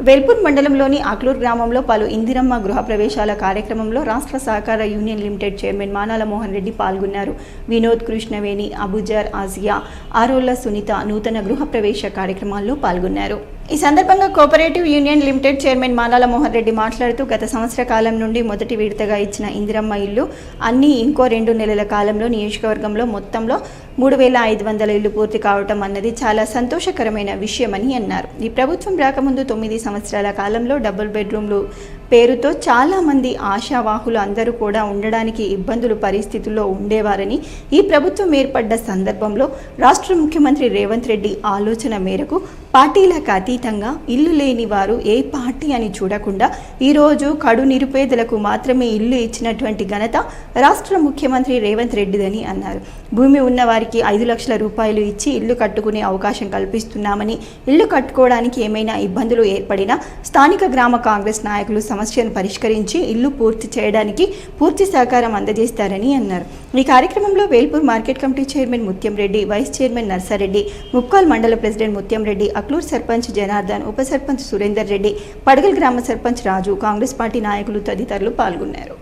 వేల్పూర్ మండలంలోని అక్లూర్ గ్రామంలో పలు ఇందిరమ్మ గృహ ప్రవేశాల కార్యక్రమంలో రాష్ట్ర సహకార union limited chairman Manala Mohan Reddy పాల్గొన్నారు. వినోద్, కృష్ణవేణి, అబుజర్, ఆసియా, ఆరోళ్ల సునీత నూతన గృహ ప్రవేశ కార్యక్రమాల్లో పాల్గొన్నారు. ఈ సందర్భంగా cooperative union limited chairman Manala Mohan Reddy మాట్లాడుతూ గత సంవత్సర కాలం నుండి మొదటి విడతగా ఇచ్చిన ఇందిరమ్మ ఇల్లు అన్ని ఇంకో 2 నెలల కాలంలో నియోజకవర్గంలో మొత్తంలో 3500 ఇల్లు పూర్తి కావటం అన్నది చాలా సంతోషకరమైన విషయమని అన్నారు. ఈ ప్రభుత్వం రాకముందు 9 సంవత్సరాల కాలంలో డబుల్ బెడ్రూమ్లు పేరుతో చాలా మంది ఆశావాహులు అందరూ కూడా ఉండడానికి ఇబ్బందుల పరిస్థితుల్లో ఉండేవారని, ఈ ప్రభుత్వం ఏర్పడ్డ సందర్భంలో రాష్ట్ర ముఖ్యమంత్రి రేవంత్ రెడ్డి ఆలోచన మేరకు పార్టీలకు అతీతంగా ఇల్లు లేని వారు ఏ పార్టీ అని చూడకుండా ఈరోజు కడు నిరుపేదలకు మాత్రమే ఇల్లు ఇచ్చినటువంటి ఘనత రాష్ట్ర ముఖ్యమంత్రి రేవంత్ రెడ్డిదని అన్నారు. భూమి ఉన్న వారికి 5 లక్షల రూపాయలు ఇచ్చి ఇల్లు కట్టుకునే అవకాశం కల్పిస్తున్నామని, ఇల్లు కట్టుకోవడానికి ఏమైనా ఇబ్బందులు ఏర్పడినా స్థానిక గ్రామ కాంగ్రెస్ నాయకులు సమస్యను పరిష్కరించి ఇల్లు పూర్తి చేయడానికి పూర్తి సహకారం అందజేస్తారని అన్నారు. ఈ కార్యక్రమంలో వేల్పూర్ మార్కెట్ కమిటీ చైర్మన్ ముత్యం రెడ్డి, వైస్ చైర్మన్ నర్సారెడ్డి, ముప్కాల్ మండల ప్రెసిడెంట్ ముత్యం రెడ్డి, అక్లూర్ సర్పంచ్ జనార్దన్, ఉప సర్పంచ్ సురేందర్ రెడ్డి, పడగల్ గ్రామ సర్పంచ్ రాజు, కాంగ్రెస్ పార్టీ నాయకులు తదితరులు పాల్గొన్నారు.